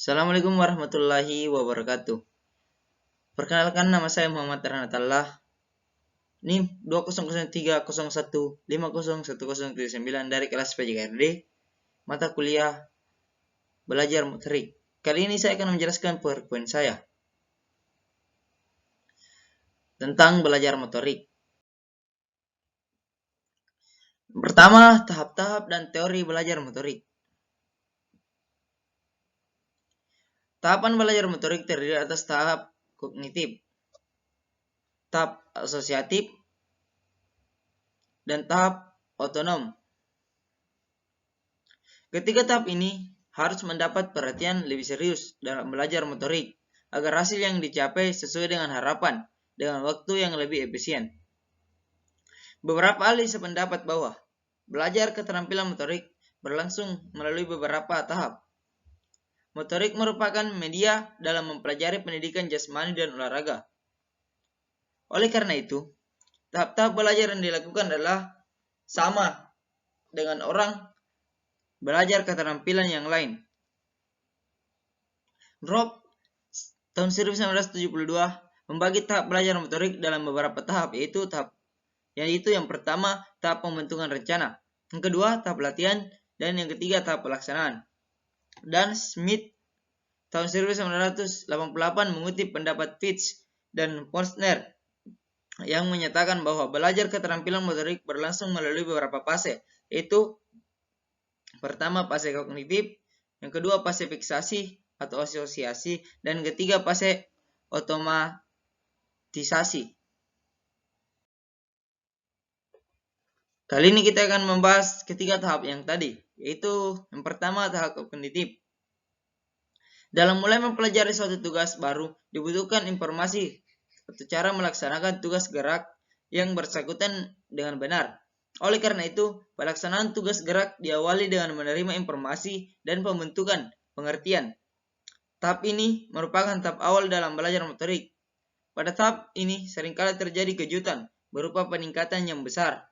Assalamualaikum warahmatullahi wabarakatuh. Perkenalkan, nama saya Muhammad Ranatullah. NIM 200301501039 dari kelas PJKRD, mata kuliah belajar motorik. Kali ini saya akan menjelaskan PowerPoint saya tentang belajar motorik. Pertama, tahap-tahap dan teori belajar motorik. Tahapan belajar motorik terdiri atas tahap kognitif, tahap asosiatif, dan tahap otonom. Ketiga tahap ini harus mendapat perhatian lebih serius dalam belajar motorik agar hasil yang dicapai sesuai dengan harapan dengan waktu yang lebih efisien. Beberapa ahli sependapat bahwa belajar keterampilan motorik berlangsung melalui beberapa tahap. Motorik merupakan media dalam mempelajari pendidikan jasmani dan olahraga. Oleh karena itu, tahap-tahap belajar yang dilakukan adalah sama dengan orang belajar keterampilan yang lain. Rob tahun 1972 membagi tahap belajar motorik dalam beberapa tahap, yaitu yang pertama tahap pembentukan rencana, yang kedua tahap latihan, dan yang ketiga tahap pelaksanaan. Dan Smith tahun 1988 mengutip pendapat Fitch dan Forstner yang menyatakan bahwa belajar keterampilan motorik berlangsung melalui beberapa fase, yaitu pertama fase kognitif, yang kedua fase fiksasi atau asosiasi, dan ketiga fase otomatisasi. Kali ini kita akan membahas ketiga tahap yang tadi, yaitu yang pertama tahap kognitif. Dalam mulai mempelajari suatu tugas baru, dibutuhkan informasi atau cara melaksanakan tugas gerak yang bersangkutan dengan benar. Oleh karena itu, pelaksanaan tugas gerak diawali dengan menerima informasi dan pembentukan pengertian. Tahap ini merupakan tahap awal dalam belajar motorik. Pada tahap ini seringkali terjadi kejutan berupa peningkatan yang besar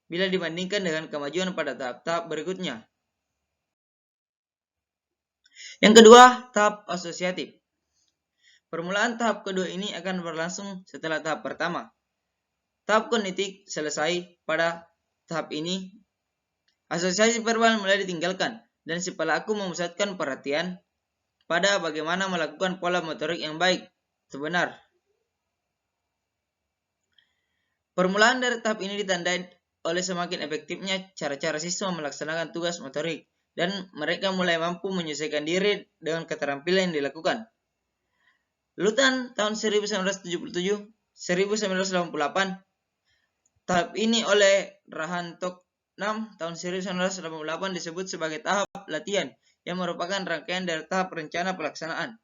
bila dibandingkan dengan kemajuan pada tahap-tahap berikutnya. Yang kedua, tahap asosiatif. Permulaan tahap kedua ini akan berlangsung setelah tahap pertama. Tahap kognitif selesai pada tahap ini. Asosiasi verbal mulai ditinggalkan dan si pelaku memusatkan perhatian pada bagaimana melakukan pola motorik yang baik sebenar. Permulaan dari tahap ini ditandai oleh semakin efektifnya cara-cara siswa melaksanakan tugas motorik dan mereka mulai mampu menyesuaikan diri dengan keterampilan yang dilakukan. Lulusan tahun 1977-1988, tahap ini oleh Rahantok 6 tahun 1988 disebut sebagai tahap latihan yang merupakan rangkaian dari tahap rencana pelaksanaan.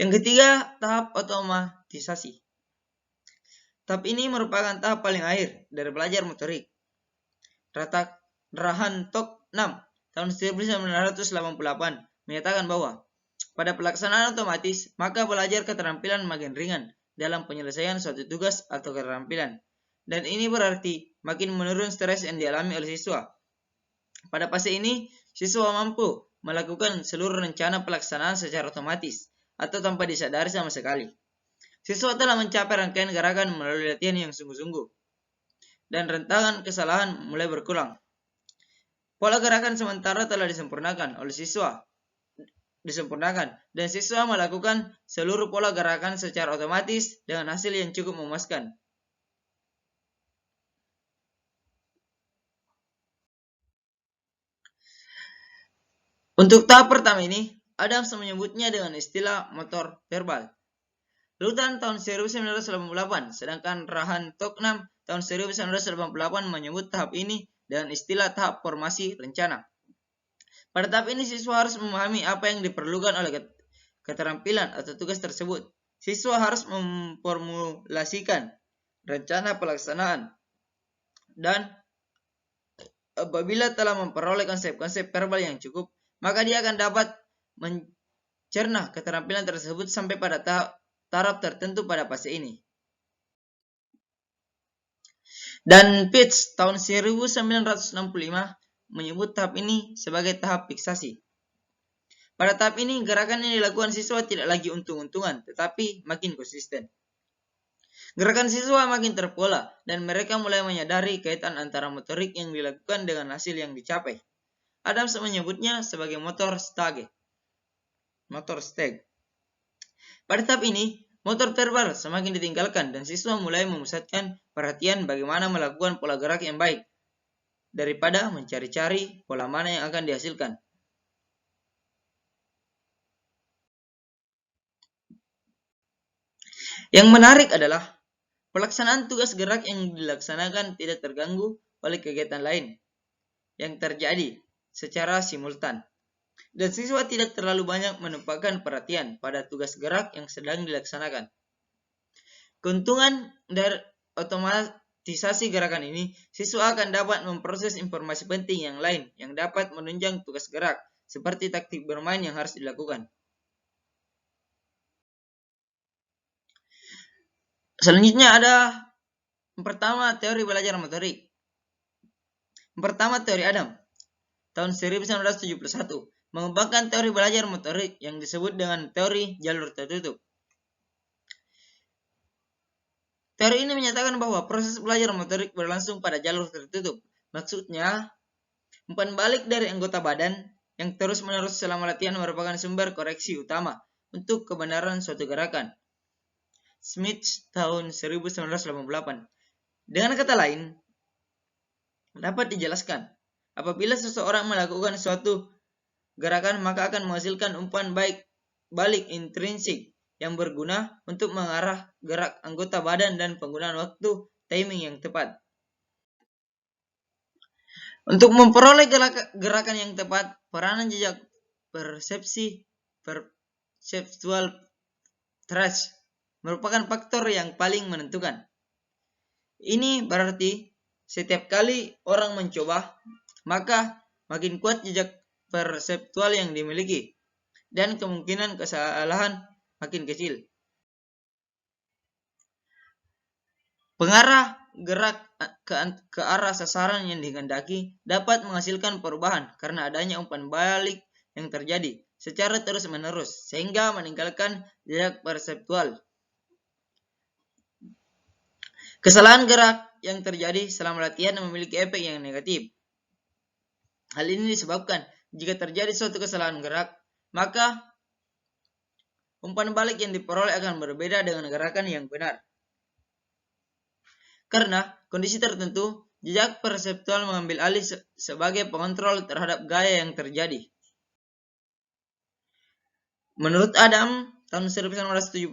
Yang ketiga, tahap otomatisasi. Tahap ini merupakan tahap paling akhir dari belajar motorik. Rahantok 6 tahun 1988 menyatakan bahwa pada pelaksanaan otomatis, maka belajar keterampilan makin ringan dalam penyelesaian suatu tugas atau keterampilan. Dan ini berarti makin menurun stres yang dialami oleh siswa. Pada fase ini, siswa mampu melakukan seluruh rencana pelaksanaan secara otomatis atau tanpa disadari sama sekali. Siswa telah mencapai rangkaian gerakan melalui latihan yang sungguh-sungguh, dan rentangan kesalahan mulai berkurang. Pola gerakan sementara telah disempurnakan dan siswa melakukan seluruh pola gerakan secara otomatis dengan hasil yang cukup memuaskan. Untuk tahap pertama ini, Adams menyebutnya dengan istilah motor verbal. Lulusan tahun 1988, sedangkan Rahantok 6 tahun 1988 menyebut tahap ini dengan istilah tahap formasi rencana. Pada tahap ini siswa harus memahami apa yang diperlukan oleh keterampilan atau tugas tersebut. Siswa harus memformulasikan rencana pelaksanaan dan apabila telah memperoleh konsep-konsep verbal yang cukup, maka dia akan dapat mencerna keterampilan tersebut sampai pada taraf tertentu pada fase ini. Dan Fitch tahun 1965 menyebut tahap ini sebagai tahap fiksasi. Pada tahap ini, gerakan yang dilakukan siswa tidak lagi untung-untungan, tetapi makin konsisten. Gerakan siswa makin terpola, dan mereka mulai menyadari kaitan antara motorik yang dilakukan dengan hasil yang dicapai. Adams menyebutnya sebagai motor stag. Pada tahap ini, motor verbal semakin ditinggalkan dan siswa mulai memusatkan perhatian bagaimana melakukan pola gerak yang baik, daripada mencari-cari pola mana yang akan dihasilkan. Yang menarik adalah pelaksanaan tugas gerak yang dilaksanakan tidak terganggu oleh kegiatan lain yang terjadi secara simultan. Dan siswa tidak terlalu banyak menempatkan perhatian pada tugas gerak yang sedang dilaksanakan. Keuntungan dari otomatisasi gerakan ini, siswa akan dapat memproses informasi penting yang lain yang dapat menunjang tugas gerak, seperti taktik bermain yang harus dilakukan. Selanjutnya ada pertama teori belajar motorik. Pertama teori Adam tahun 1971 mengembangkan teori belajar motorik yang disebut dengan teori jalur tertutup. Teori ini menyatakan bahwa proses belajar motorik berlangsung pada jalur tertutup. Maksudnya, umpan balik dari anggota badan yang terus-menerus selama latihan merupakan sumber koreksi utama untuk kebenaran suatu gerakan. Smith tahun 1988. Dengan kata lain, dapat dijelaskan, apabila seseorang melakukan suatu gerakan maka akan menghasilkan umpan balik intrinsik yang berguna untuk mengarah gerak anggota badan dan penggunaan waktu timing yang tepat. Untuk memperoleh gerakan yang tepat, peranan jejak perceptual trace merupakan faktor yang paling menentukan. Ini berarti setiap kali orang mencoba, maka makin kuat jejak perseptual yang dimiliki, dan kemungkinan kesalahan makin kecil. Pengarah gerak ke arah sasaran yang dikehendaki dapat menghasilkan perubahan karena adanya umpan balik yang terjadi secara terus-menerus, sehingga meninggalkan jejak perseptual. Kesalahan gerak yang terjadi selama latihan memiliki efek yang negatif. Hal ini disebabkan jika terjadi suatu kesalahan gerak, maka umpan balik yang diperoleh akan berbeda dengan gerakan yang benar. Karena kondisi tertentu, jejak perseptual mengambil alih sebagai pengontrol terhadap gaya yang terjadi. Menurut Adam, tahun 1971,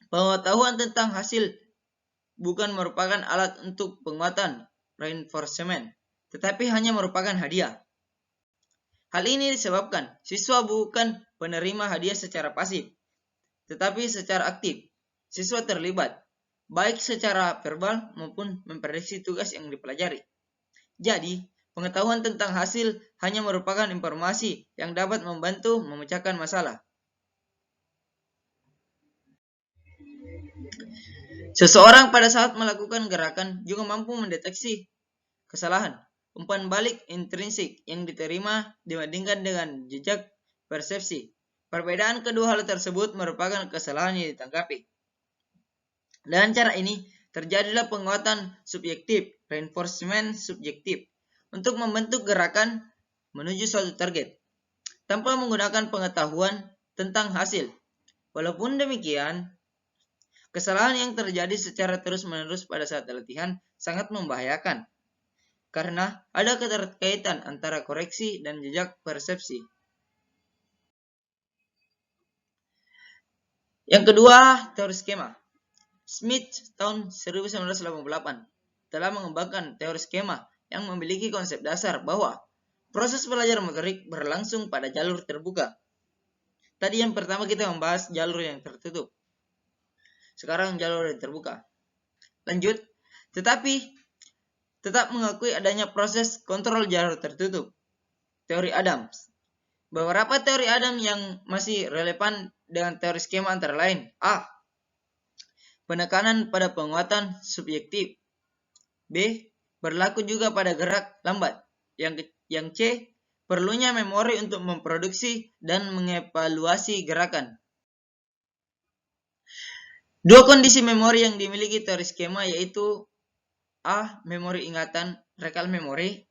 pengetahuan tentang hasil bukan merupakan alat untuk penguatan reinforcement, tetapi hanya merupakan hadiah. Hal ini disebabkan siswa bukan penerima hadiah secara pasif, tetapi secara aktif. Siswa terlibat, baik secara verbal maupun memprediksi tugas yang dipelajari. Jadi, pengetahuan tentang hasil hanya merupakan informasi yang dapat membantu memecahkan masalah. Seseorang pada saat melakukan gerakan juga mampu mendeteksi kesalahan umpan balik intrinsik yang diterima dibandingkan dengan jejak persepsi. Perbedaan kedua hal tersebut merupakan kesalahan yang ditanggapi. Dengan cara ini, terjadilah penguatan subjektif, reinforcement subjektif, untuk membentuk gerakan menuju suatu target, tanpa menggunakan pengetahuan tentang hasil. Walaupun demikian, kesalahan yang terjadi secara terus-menerus pada saat latihan sangat membahayakan, karena ada keterkaitan antara koreksi dan jejak persepsi. Yang kedua, teori skema. Smith tahun 1988 telah mengembangkan teori skema yang memiliki konsep dasar bahwa proses belajar motorik berlangsung pada jalur terbuka. Tadi yang pertama kita membahas jalur yang tertutup. Sekarang jalur yang terbuka. Lanjut, tetapi tetap mengakui adanya proses kontrol jalur tertutup. Teori Adams. Beberapa teori Adams yang masih relevan dengan teori skema antara lain: A. Penekanan pada penguatan subjektif. B. Berlaku juga pada gerak lambat. Yang C, perlunya memori untuk memproduksi dan mengevaluasi gerakan. Dua kondisi memori yang dimiliki teori skema yaitu A. Memori ingatan, recall memory,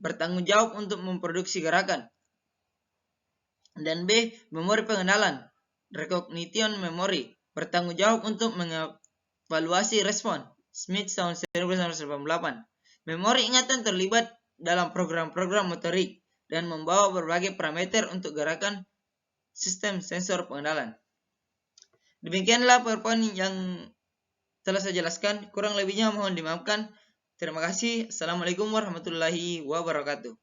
bertanggung jawab untuk memproduksi gerakan. Dan B. Memori pengenalan, recognition memory, bertanggung jawab untuk mengevaluasi respon. Smith tahun 1998. Memori ingatan terlibat dalam program-program motorik dan membawa berbagai parameter untuk gerakan sistem sensor pengenalan. Demikianlah PowerPoint yang telah saya jelaskan. Kurang lebihnya mohon dimaafkan. Terima kasih. Assalamualaikum warahmatullahi wabarakatuh.